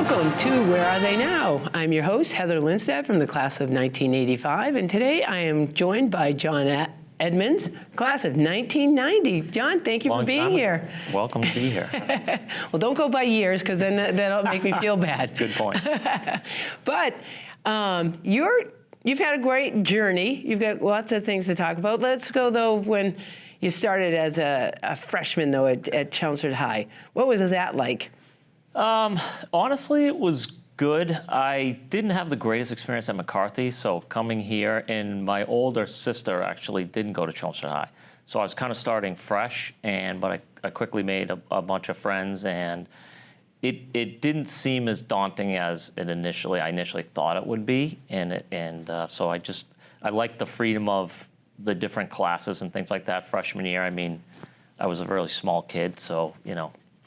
Welcome to Where Are They Now? I'm your host, Heather Lindstedt from the class of 1985, and today I am joined by John Edmonds, class of 1990. John, thank you for being here. Welcome to be here. Well, don't go by years, because then that'll make me feel bad. Good point. But you've had a great journey. You've got lots of things to talk about. Let's go, though, when you started as a freshman, though, at Chelmsford High. What was that like? Honestly, it was good. I didn't have the greatest experience at McCarthy, so coming here, and my older sister actually didn't go to Chelmsford High. So I was kind of starting fresh, but I quickly made a bunch of friends, and it didn't seem as daunting as I initially thought it would be, so I liked the freedom of the different classes and things like that. Freshman year, I mean, I was a really small kid, so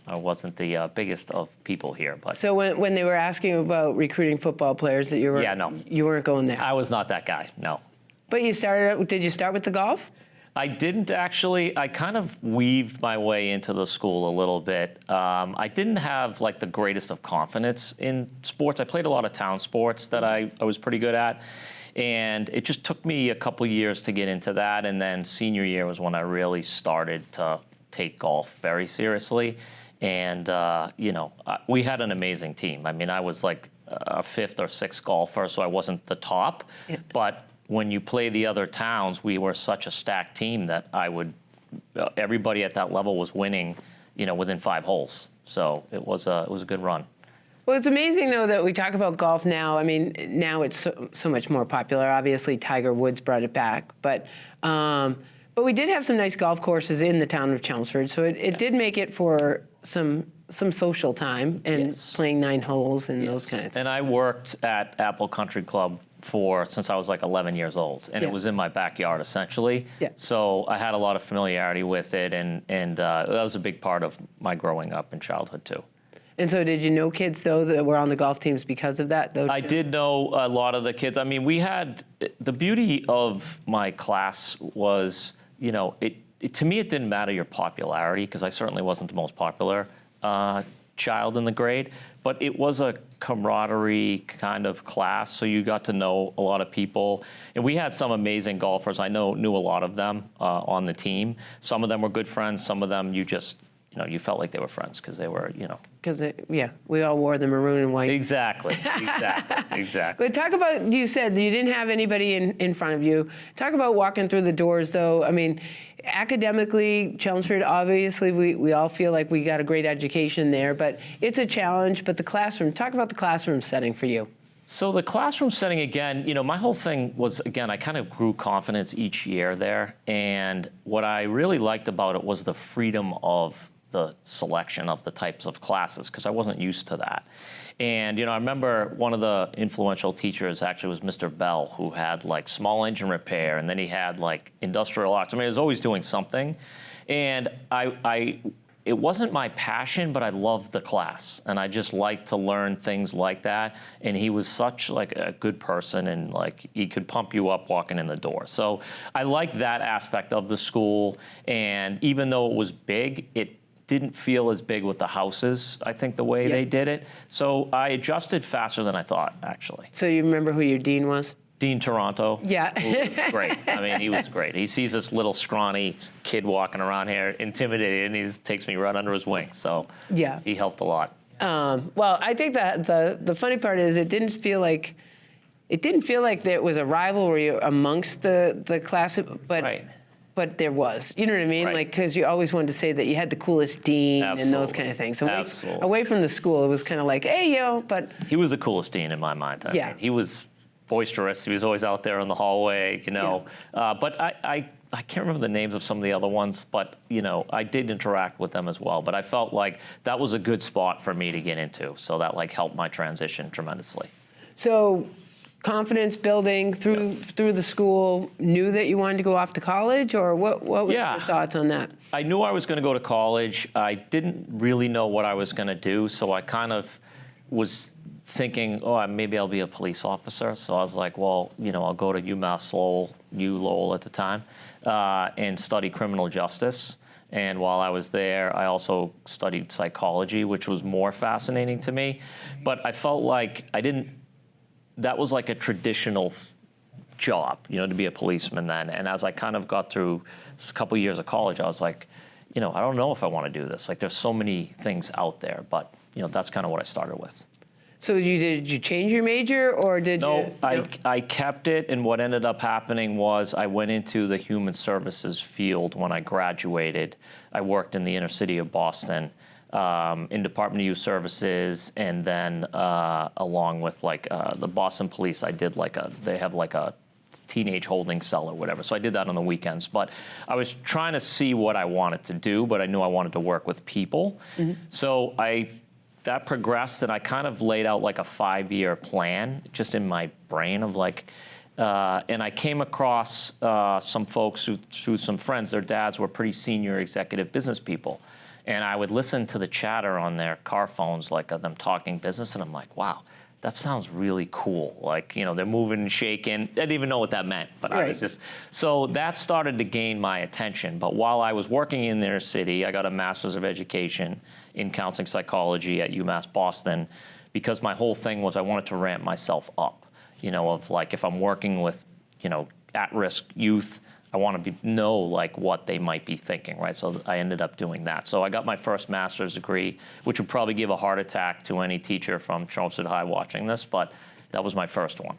I wasn't the biggest of people here. But so when they were asking about recruiting football players, that you weren't going there. I was not that guy, no. But did you start with the golf? I didn't actually. I kind of weaved my way into the school a little bit. I didn't have like the greatest of confidence in sports. I played a lot of town sports that I was pretty good at. And it just took me a couple years to get into that. And then senior year was when I really started to take golf very seriously. And, we had an amazing team. I mean, I was like a fifth or sixth golfer, so I wasn't the top. Yeah. But when you play the other towns, we were such a stacked team that everybody at that level was winning, within 5 holes. So it was a good run. Well, it's amazing, though, that we talk about golf now. I mean, now it's so much more popular. Obviously, Tiger Woods brought it back. But we did have some nice golf courses in the town of Chelmsford, so it did make it for some social time and playing 9 holes and those kind of things. And I worked at Apple Country Club since I was like 11 years old, and it was in my backyard essentially. Yeah. So I had a lot of familiarity with it, and that was a big part of my growing up and childhood too. And so did you know kids, though, that were on the golf teams because of that, though? I did know a lot of the kids. I mean, the beauty of my class was, to me, it didn't matter your popularity, because I certainly wasn't the most popular child in the grade, but it was a camaraderie kind of class, so you got to know a lot of people. And we had some amazing golfers. I knew a lot of them on the team. Some of them were good friends. Some of them you just, you felt like they were friends because they were, Because, we all wore the maroon and white. Exactly. But talk about, you said you didn't have anybody in front of you. Talk about walking through the doors, though. I mean, academically, Chelmsford, obviously, we all feel like we got a great education there, but it's a challenge. But the classroom, talk about the classroom setting for you. So the classroom setting, again, my whole thing was, again, I kind of grew confidence each year there. And what I really liked about it was the freedom of the selection of the types of classes, because I wasn't used to that. And, I remember one of the influential teachers actually was Mr. Bell, who had like small engine repair, and then he had like industrial arts. I mean, he was always doing something. And it wasn't my passion, but I loved the class, and I just liked to learn things like that. And he was such like a good person, and like he could pump you up walking in the door. So I liked that aspect of the school. And even though it was big, it didn't feel as big with the houses, I think, the way they did it. So I adjusted faster than I thought, actually. So you remember who your dean was? Dean Toronto. Yeah. Who was great. I mean, he was great. He sees this little scrawny kid walking around here, intimidated, and he takes me right under his wing. So he helped a lot. Well, I think that the funny part is it didn't feel like there was a rivalry amongst the class, but. Right. But there was, you know what I mean? Right. Like, because you always wanted to say that you had the coolest dean and those kind of things. So away from the school, it was kind of like, hey, but... He was the coolest dean in my mind. I mean, he was boisterous. He was always out there in the hallway, But I can't remember the names of some of the other ones, but, I did interact with them as well. But I felt like that was a good spot for me to get into. So that, helped my transition tremendously. So... confidence building through the school, knew that you wanted to go off to college, or what were your thoughts on that? I knew I was going to go to college. I didn't really know what I was going to do, so I kind of was thinking, maybe I'll be a police officer. So I was like, well, I'll go to UMass Lowell at the time, and study criminal justice. And while I was there, I also studied psychology, which was more fascinating to me. But I felt like that was like a traditional job, to be a policeman then. And as I kind of got through a couple of years of college, I was like, I don't know if I want to do this. Like, there's so many things out there, but that's kind of what I started with. So did you change your major, or did no, you? I kept it, and what ended up happening was I went into the human services field when I graduated. I worked in the inner city of Boston in Department of Youth Services, and then along with the Boston Police, I did they have a teenage holding cell or whatever. So I did that on the weekends. But I was trying to see what I wanted to do, but I knew I wanted to work with people. Mm-hmm. So that progressed, and I kind of laid out like a 5-year plan just in my brain of and I came across some folks through some friends. Their dads were pretty senior executive business people. And I would listen to the chatter on their car phones, them talking business, and I'm like, wow, that sounds really cool. They're moving and shaking. I didn't even know what that meant, but right. I was just, so that started to gain my attention. But while I was working in their city, I got a master's of education in counseling psychology at UMass Boston, because my whole thing was I wanted to ramp myself up, if I'm working with, at-risk youth, I want to know what they might be thinking, right? So I ended up doing that. So I got my first master's degree, which would probably give a heart attack to any teacher from Chelmsford High watching this, but that was my first one.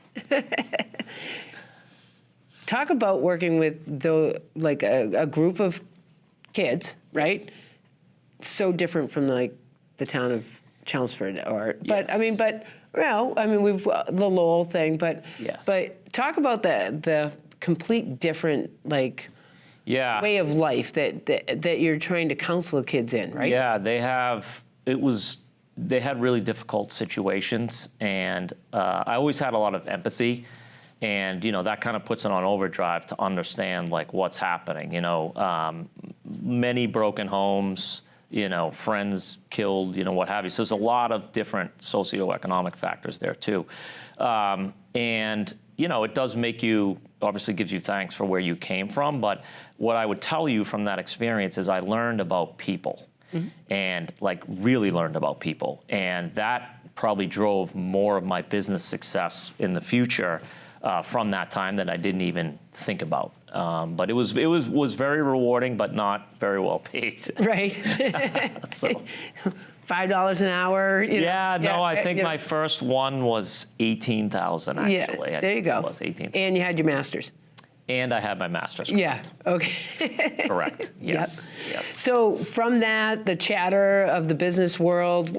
Talk about working with a group of kids, right? Yes. So different from the town of Chelmsford, but yes. We've the Lowell thing, but yes. But talk about the complete different way of life that you're trying to counsel kids in, right? Yeah, they had really difficult situations, and I always had a lot of empathy, and that kind of puts it on overdrive to understand what's happening. Many broken homes, friends killed, what have you. So there's a lot of different socioeconomic factors there too, and it does make you, obviously gives you thanks for where you came from, but what I would tell you from that experience is I learned about people, mm-hmm. and really learned about people. And that probably drove more of my business success in the future from that time that I didn't even think about. But it was very rewarding, but not very well paid. Right. So. $5 an hour. I think my first one was $18,000 actually. Yeah, there you go. It was $18,000. And you had your master's. And I had my master's. Yeah. Okay. Correct. Yes. Yep. Yes. So from that, the chatter of the business world.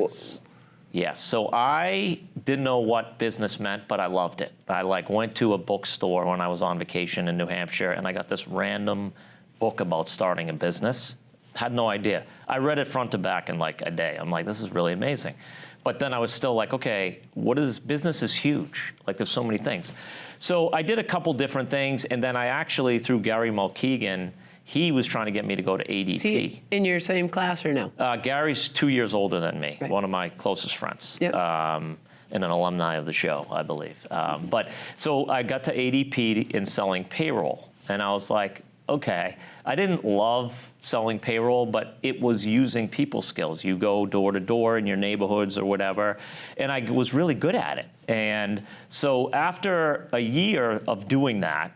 Yes. So I didn't know what business meant, but I loved it. I went to a bookstore when I was on vacation in New Hampshire, and I got this random book about starting a business. Had no idea. I read it front to back in a day. I'm like, this is really amazing. But then I was still okay, business is huge. There's so many things. So I did a couple different things, and then I actually, through Gary Mulkeegan, he was trying to get me to go to ADP. Is he in your same class or no? Gary's 2 years older than me, right. One of my closest friends. Yep. And an alumni of the show, I believe. But so I got to ADP in selling payroll, and I was like, okay, I didn't love selling payroll, but it was using people skills. You go door to door in your neighborhoods or whatever, and I was really good at it. And so after a year of doing that,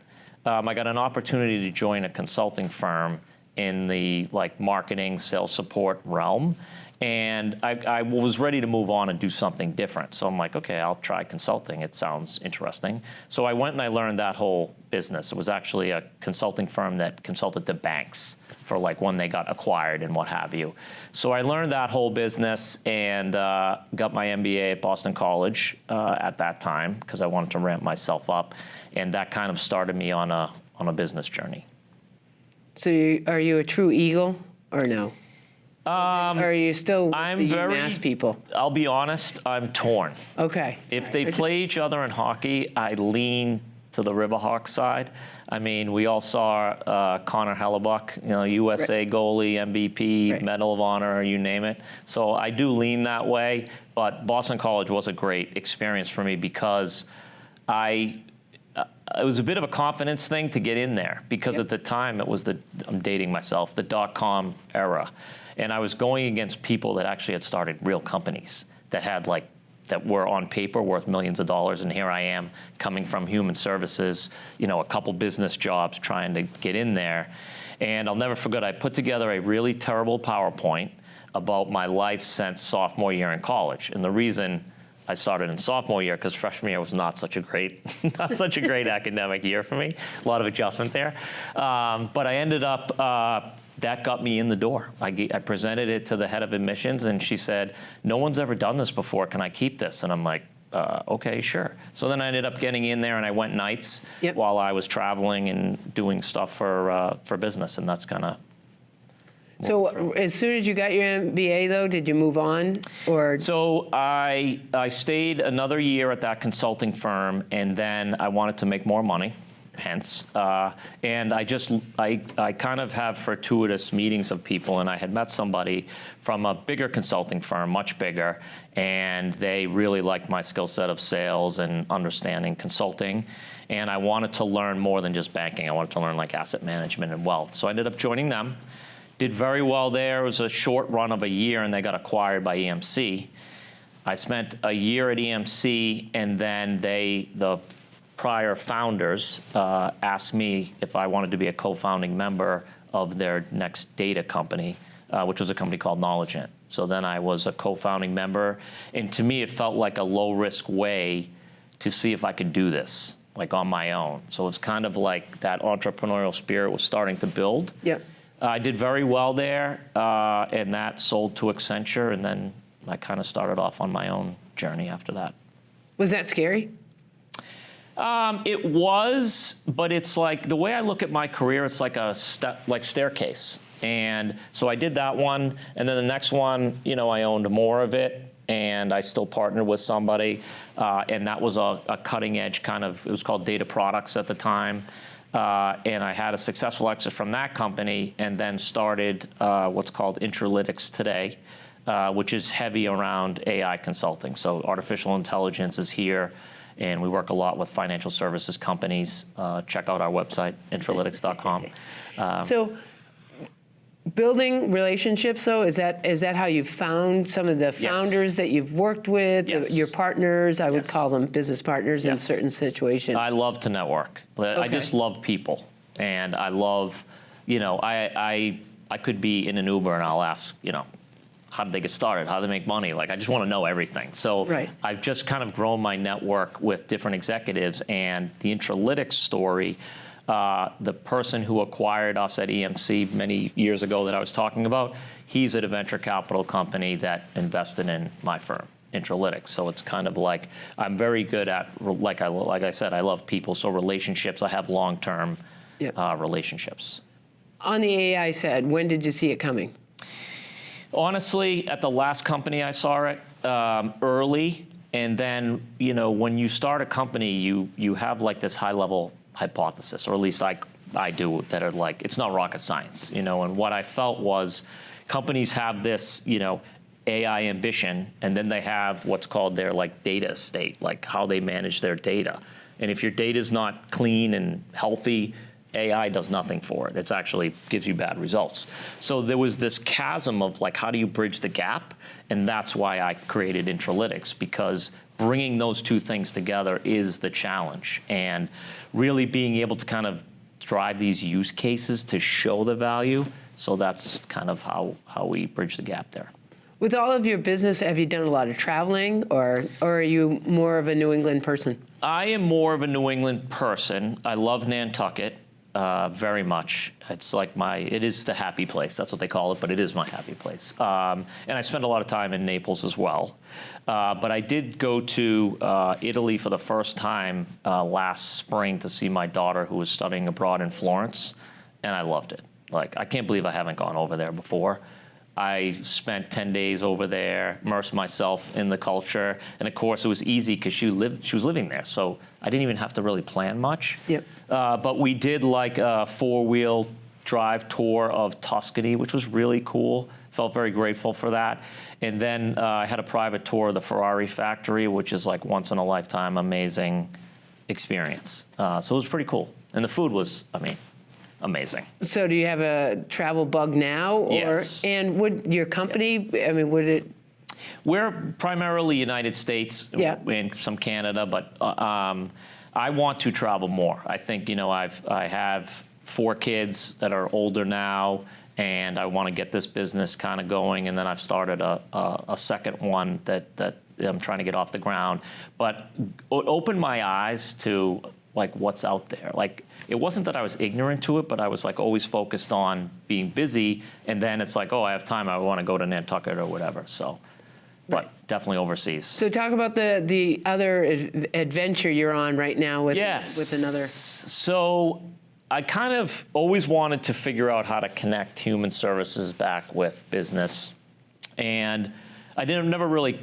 I got an opportunity to join a consulting firm in the marketing, sales support realm. And I was ready to move on and do something different. So I'm like, okay, I'll try consulting. It sounds interesting. So I went and I learned that whole business. It was actually a consulting firm that consulted to banks for when they got acquired and what have you. So I learned that whole business and got my MBA at Boston College at that time because I wanted to ramp myself up. And that kind of started me on a business journey. So are you a true Eagle or no? Or are you still UMass people? I'll be honest, I'm torn. Okay. If they play each other in hockey, I lean to the Riverhawks side. We all saw Connor Hellebuck, USA right. Goalie, MVP, right. Medal of Honor, you name it. So I do lean that way. But Boston College was a great experience for me because it was a bit of a confidence thing to get in there because at the time it was I'm dating myself, the .com era. And I was going against people that actually had started real companies that had that were on paper worth millions of dollars. And here I am coming from human services, a couple business jobs trying to get in there. And I'll never forget, I put together a really terrible PowerPoint about my life since sophomore year in college. And the reason I started in sophomore year because freshman year was not such a great academic year for me. A lot of adjustment there. But I ended up, that got me in the door. I presented it to the head of admissions, and she said, "No one's ever done this before. Can I keep this?" And I'm like, okay, sure. So then I ended up getting in there, and I went nights while I was traveling and doing stuff for business, and that's kind of. So as soon as you got your MBA, though, did you move on, or? So I stayed another year at that consulting firm, and then I wanted to make more money, hence. And I kind of have fortuitous meetings of people, and I had met somebody from a bigger consulting firm, much bigger, and they really liked my skill set of sales and understanding consulting. And I wanted to learn more than just banking. I wanted to learn asset management and wealth. So I ended up joining them. Did very well there. It was a short run of a year, and they got acquired by EMC. I spent a year at EMC, and then the prior founders asked me if I wanted to be a co-founding member of their next data company, which was a company called KnowledgeInt. So then I was a co-founding member, and to me it felt like a low-risk way to see if I could do this, on my own. So it's kind of like that entrepreneurial spirit was starting to build. Yeah. I did very well there, and that sold to Accenture, and then I kind of started off on my own journey after that. Was that scary? It was, but it's the way I look at my career, it's like a staircase. And so I did that one, and then the next one, I owned more of it, and I still partnered with somebody, and that was a cutting edge it was called Data Products at the time. And I had a successful exit from that company, and then started what's called Intralytics today, which is heavy around AI consulting. So artificial intelligence is here, and we work a lot with financial services companies. Check out our website, intralytics.com. So building relationships, though, is that how you found some of the founders that you've worked with, your partners? I would call them business partners in certain situations. I love to network. I just love people, and I love, I could be in an Uber and I'll ask, how did they get started? How do they make money? I just want to know everything. So I've just kind of grown my network with different executives, and the Intralytics story. The person who acquired us at EMC many years ago that I was talking about, he's at a venture capital company that invested in my firm, Intralytics. So it's kind of I'm very good at, like I said, I love people. So relationships, I have long-term relationships. On the AI side, when did you see it coming? Honestly, at the last company I saw it early. And then, when you start a company, you have this high-level hypothesis, or at least I do, that are it's not rocket science, and what I felt was companies have this, AI ambition, and then they have what's called their data estate, how they manage their data. And if your data is not clean and healthy, AI does nothing for it. It actually gives you bad results. So there was this chasm of how do you bridge the gap? And that's why I created Intralytics, because bringing those two things together is the challenge. And really being able to kind of drive these use cases to show the value. So that's kind of how we bridge the gap there. With all of your business, have you done a lot of traveling, or are you more of a New England person? I am more of a New England person. I love Nantucket. Very much. It's it is the happy place. That's what they call it, but it is my happy place. And I spent a lot of time in Naples as well. But I did go to Italy for the first time last spring to see my daughter, who was studying abroad in Florence, and I loved it. I can't believe I haven't gone over there before. I spent 10 days over there, immersed myself in the culture, and of course it was easy because she was living there, so I didn't even have to really plan much. Yep. But we did a 4-wheel drive tour of Tuscany, which was really cool. Felt very grateful for that. And then I had a private tour of the Ferrari factory, which is once in a lifetime amazing experience. So it was pretty cool. And the food was, I mean, amazing. So do you have a travel bug now? Or, Yes. And would your company, I mean, would it? We're primarily United States and some Canada, but I want to travel more. I think, you know, I have 4 kids that are older now, and I want to get this business kind of going, and then I've started a second one that I'm trying to get off the ground. But it opened my eyes to like what's out there. Like, it wasn't that I was ignorant to it, but I was like always focused on being busy, and then it's like, oh, I have time, I want to go to Nantucket or whatever. So, but definitely overseas. So talk about the other adventure you're on right now with another. So I kind of always wanted to figure out how to connect human services back with business, and I never really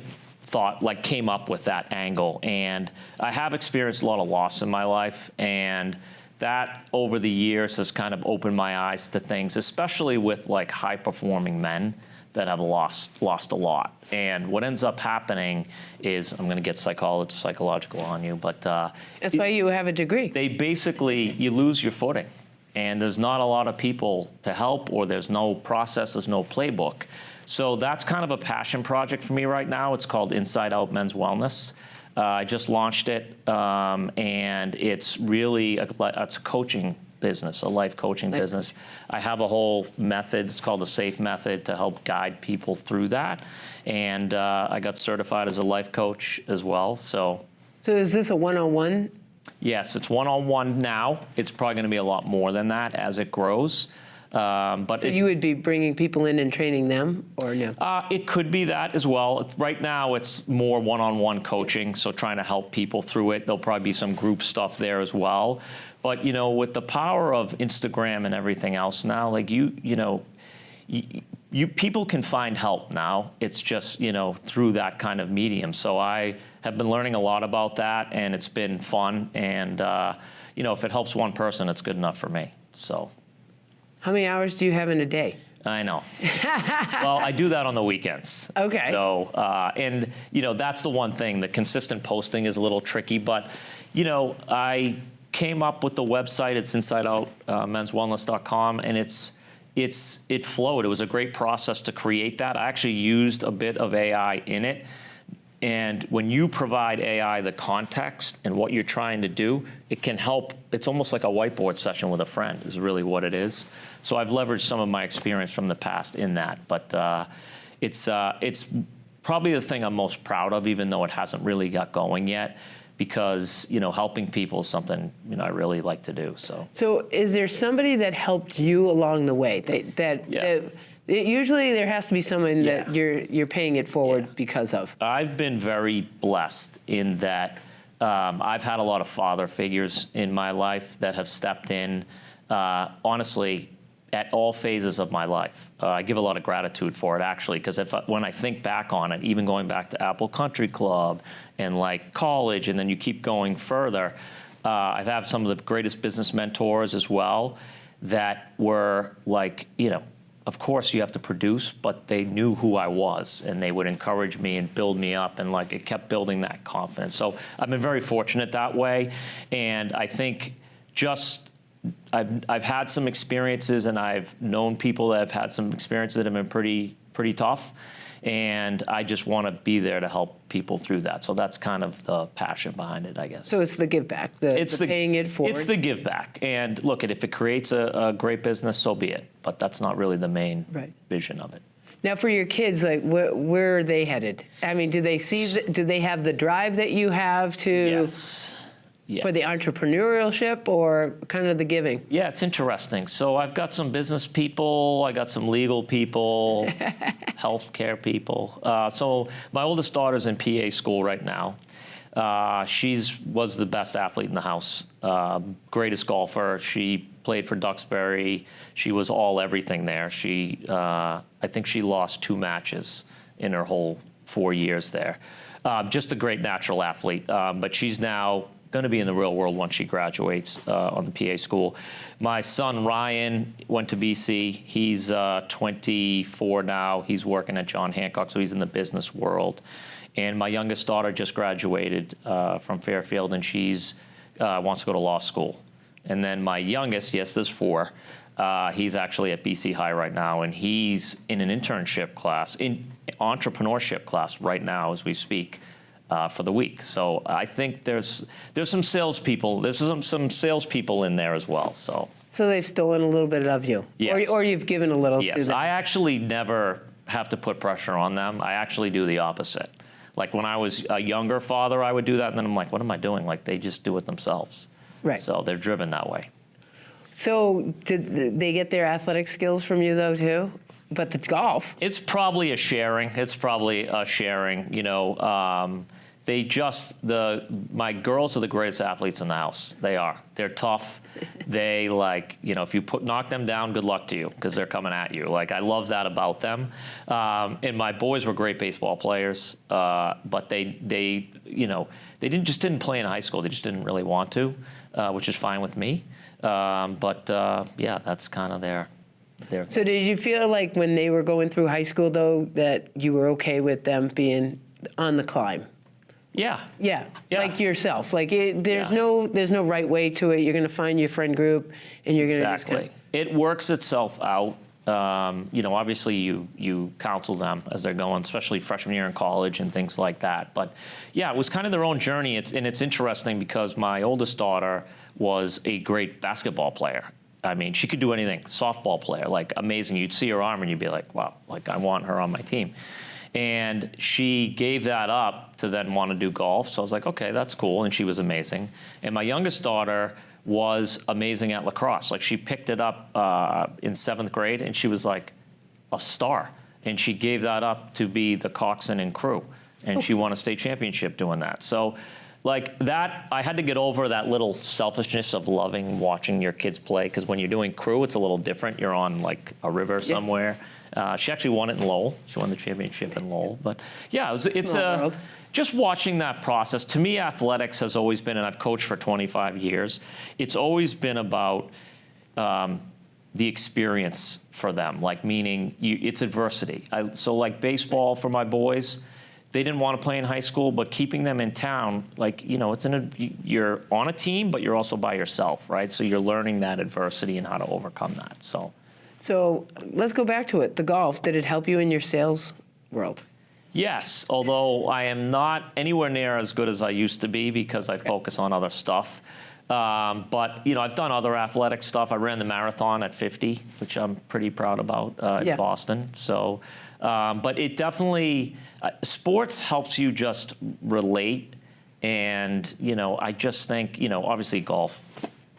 came up with that angle. And I have experienced a lot of loss in my life, and that over the years has kind of opened my eyes to things, especially with like high performing men that have lost a lot. And what ends up happening is, I'm going to get psychological on you, but that's why you have a degree. They basically, you lose your footing, and there's not a lot of people to help, or there's no process, there's no playbook. So that's kind of a passion project for me right now. It's called Inside Out Men's Wellness. I just launched it, and it's really it's a coaching business, a life coaching business. I have a whole method. It's called the SAFE method to help guide people through that. And I got certified as a life coach as well. So is this a one-on-one? Yes, it's one-on-one now. It's probably going to be a lot more than that as it grows. But so you would be bringing people in and training them, or no? It could be that as well. Right now, it's more one-on-one coaching, so trying to help people through it. There'll probably be some group stuff there as well. But, you know, with the power of Instagram and everything else now, like people can find help now. It's just, you know, through that kind of medium. So I have been learning a lot about that, and it's been fun. And, you know, if it helps one person, it's good enough for me. So. How many hours do you have in a day? I know. Well, I do that on the weekends. Okay. So, and, you know, that's the one thing. The consistent posting is a little tricky, but, you know, I came up with the website. It's insideoutmenswellness.com, and it flowed. It was a great process to create that. I actually used a bit of AI in it. And when you provide AI the context and what you're trying to do, it can help. It's almost like a whiteboard session with a friend is really what it is. So I've leveraged some of my experience from the past in that. But it's probably the thing I'm most proud of, even though it hasn't really got going yet, because, you know, helping people is something, you know, I really like to do. So is there somebody that helped you along the way? Usually there has to be someone that you're paying it forward because of. I've been very blessed in that I've had a lot of father figures in my life that have stepped in, honestly, at all phases of my life. I give a lot of gratitude for it, actually, because when I think back on it, even going back to Apple Country Club and like college, and then you keep going further, I've had some of the greatest business mentors as well that were like, you know, of course you have to produce, but they knew who I was, and they would encourage me and build me up, and like it kept building that confidence. So I've been very fortunate that way, and I think just I've had some experiences, and I've known people that have had some experiences that have been pretty tough, and I just want to be there to help people through that. So that's kind of the passion behind it, I guess. So it's the give back, the paying it forward. It's the give back. And look, if it creates a great business, so be it. But that's not really the main vision of it. Now, for your kids, like where are they headed? I mean, do they have the drive that you have to? Yes. For the entrepreneurship or kind of the giving? Yeah, it's interesting. So I've got some business people, I got some legal people, healthcare people. So my oldest daughter's in PA school right now. She was the best athlete in the house, greatest golfer. She played for Duxbury. She was all everything there. I think she lost 2 matches in her whole 4 years there. Just a great natural athlete, but she's now going to be in the real world once she graduates on the PA school. My son Ryan went to BC. He's 24 now. He's working at John Hancock, so he's in the business world. And my youngest daughter just graduated from Fairfield, and she's wants to go to law school. And then my youngest, yes, there's 4. He's actually at BC High right now, and he's in an internship class, in entrepreneurship class right now as we speak, for the week. So I think there's some salespeople. There's some salespeople in there as well. So they've stolen a little bit of you, yes. or you've given a little. Yes, to them. I actually never have to put pressure on them. I actually do the opposite. Like when I was a younger father, I would do that, and then I'm like, what am I doing? Like they just do it themselves. Right. So they're driven that way. So did they get their athletic skills from you though too? But it's golf. It's probably a sharing. You know, my girls are the greatest athletes in the house. They are. They're tough. They if you knock them down, good luck to you because they're coming at you. Like I love that about them. And my boys were great baseball players, but they didn't play in high school. They just didn't really want to, which is fine with me. Yeah, that's kind of their. So did you feel like when they were going through high school though that you were okay with them being on the climb? Yeah. Yeah, like yourself. Like there's Yeah. no right way to it. You're going to find your friend group, and you're going to exactly. It works itself out. Obviously you counsel them as they're going, especially freshman year in college and things like that. But yeah, it was kind of their own journey. It's interesting because my oldest daughter was a great basketball player. I mean, she could do anything. Softball player, like amazing. You'd see her arm and you'd be like, wow, like I want her on my team. And she gave that up to then want to do golf. So I was like, okay, that's cool. And she was amazing. And my youngest daughter was amazing at lacrosse. Like she picked it up in 7th grade and she was like a star. And she gave that up to be the coxswain and crew. And she won a state championship doing that. So like that, I had to get over that little selfishness of loving watching your kids play. Because when you're doing crew, it's a little different. You're on like a river somewhere. She actually won it in Lowell. She won the championship in Lowell. But yeah, it's just watching that process. To me, athletics has always been, and I've coached for 25 years, it's always been about the experience for them, like meaning it's adversity. So like baseball for my boys, they didn't want to play in high school, but keeping them in town, like, you're on a team, but you're also by yourself, right? So you're learning that adversity and how to overcome that, So let's go back to it. The golf, did it help you in your sales world? Yes, although I am not anywhere near as good as I used to be because I focus on other stuff. But, I've done other athletic stuff. I ran the marathon at 50, which I'm pretty proud about in Boston. So, but it definitely, sports helps you just relate. And, I just think, obviously golf,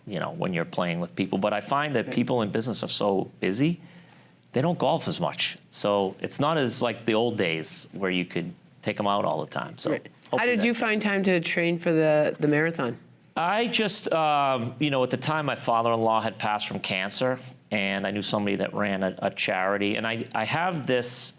when you're playing with people. But I find that people in business are so busy, they don't golf as much. So it's not as like the old days where you could take them out all the time. So how did you find time to train for the marathon? I just, at the time my father-in-law had passed from cancer, and I knew somebody that ran a charity. And I have this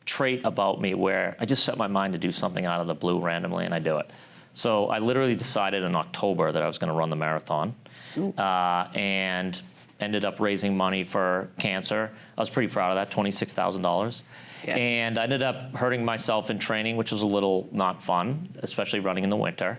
trait about me where I just set my mind to do something out of the blue randomly, and I do it. So I literally decided in October that I was going to run the marathon, and ended up raising money for cancer. I was pretty proud of that, $26,000. Yeah. And I ended up hurting myself in training, which was a little not fun, especially running in the winter.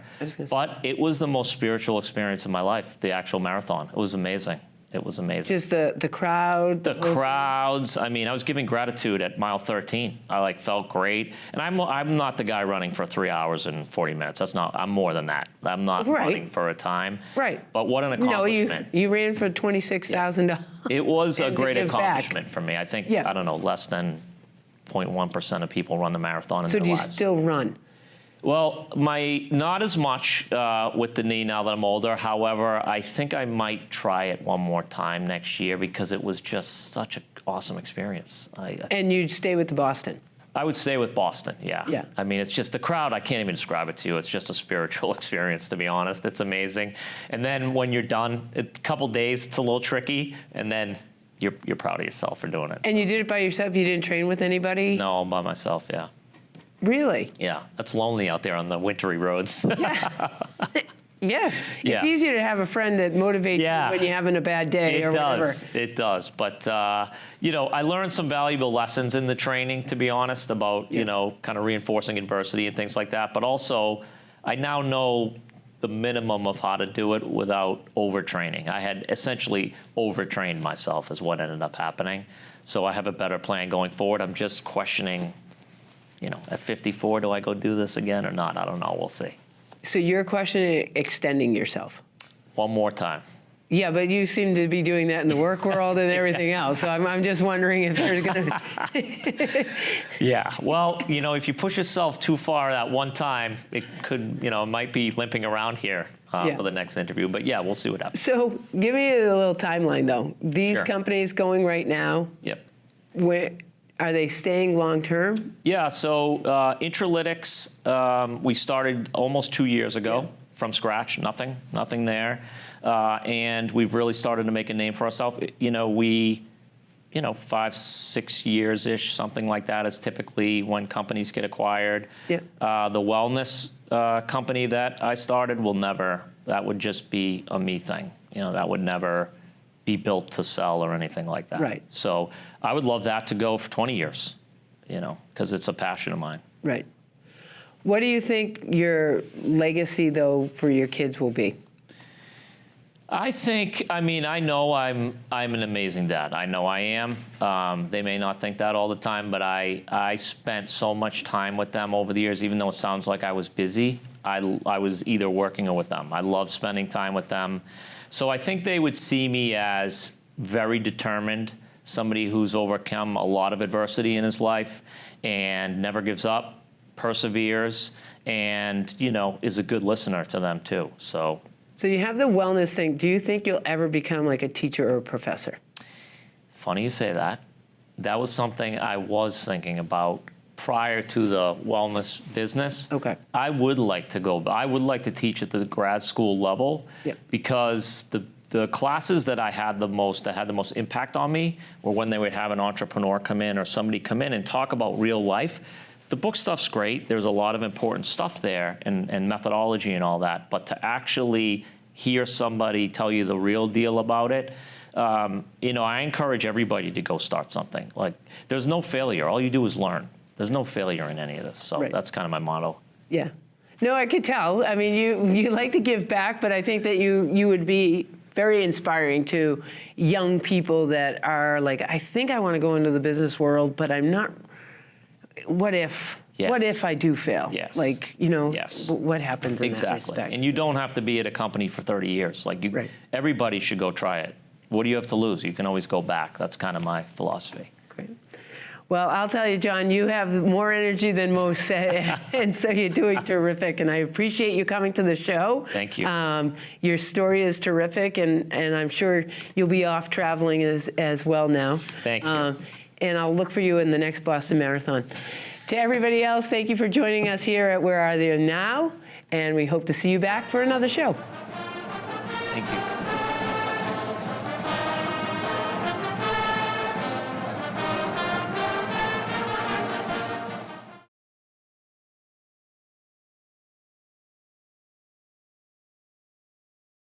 But it was the most spiritual experience of my life, the actual marathon. It was amazing. It was amazing. Just the crowd? The crowds. I mean, I was giving gratitude at mile 13. I felt great. And I'm not the guy running for 3 hours and 40 minutes. I'm more than that. I'm not running for a time. Right. But what an accomplishment. No, you ran for $26,000. It was a great accomplishment for me. I think, I don't know, less than 0.1% of people run the marathon in their lives. So do you still run? Well, not as much with the knee now that I'm older. However, I think I might try it one more time next year because it was just such an awesome experience. And you'd stay with the Boston? I would stay with Boston, yeah. I mean, it's just the crowd. I can't even describe it to you. It's just a spiritual experience, to be honest. It's amazing. And then when you're done, a couple days, it's a little tricky, and then you're proud of yourself for doing it. And you did it by yourself? You didn't train with anybody? No, by myself, yeah. Really? Yeah, it's lonely out there on the wintry roads. Yeah. It's easier to have a friend that motivates you when you're having a bad day or whatever. It does. But, I learned some valuable lessons in the training, to be honest, about, kind of reinforcing adversity and things like that. But also, I now know the minimum of how to do it without overtraining. I had essentially overtrained myself is what ended up happening. So I have a better plan going forward. I'm just questioning, at 54, do I go do this again or not? I don't know. We'll see. So you're questioning extending yourself? One more time. Yeah, but you seem to be doing that in the work world and everything else. So I'm just wondering if there's going to. Yeah. Well, if you push yourself too far at one time, it could, it might be limping around here for the next interview. But yeah, we'll see what happens. So give me a little timeline, though. These companies going right now. Yep. Where are they staying long term? Yeah. So Intralytics, we started almost 2 years ago from scratch. Nothing there. And we've really started to make a name for ourselves. We 5-6 years-ish, something like that is typically when companies get acquired. Yeah. The wellness company that I started that would just be a me thing. That would never be built to sell or anything like that. Right. So I would love that to go for 20 years, because it's a passion of mine. Right. What do you think your legacy, though, for your kids will be? I know I'm an amazing dad. I know I am. They may not think that all the time, but I spent so much time with them over the years, even though it sounds like I was busy. I was either working or with them. I love spending time with them. So I think they would see me as very determined, somebody who's overcome a lot of adversity in his life and never gives up, perseveres, and, is a good listener to them too. So you have the wellness thing. Do you think you'll ever become like a teacher or a professor? Funny you say that. That was something I was thinking about prior to the wellness business. Okay. I would like to teach at the grad school level because the classes that had the most impact on me were when they would have an entrepreneur come in or somebody come in and talk about real life. The book stuff's great. There's a lot of important stuff there and methodology and all that. But to actually hear somebody tell you the real deal about it, I encourage everybody to go start something. Like, there's no failure. All you do is learn. There's no failure in any of this. So that's kind of my motto. Yeah. No, I could tell. I mean, you like to give back, but I think that you would be very inspiring to young people that are like, I think I want to go into the business world, but I'm not. What if? Yes. What if I do fail? Yes. Like, Yes. What happens in that respect? And you don't have to be at a company for 30 years. Like, everybody should go try it. What do you have to lose? You can always go back. That's kind of my philosophy. Great. Well, I'll tell you, John, you have more energy than most, and so you're doing terrific, and I appreciate you coming to the show. Thank you. Your story is terrific, and I'm sure you'll be off traveling as well now. Thank you. And I'll look for you in the next Boston Marathon. To everybody else, thank you for joining us here at Where Are They Now? And we hope to see you back for another show. Thank you.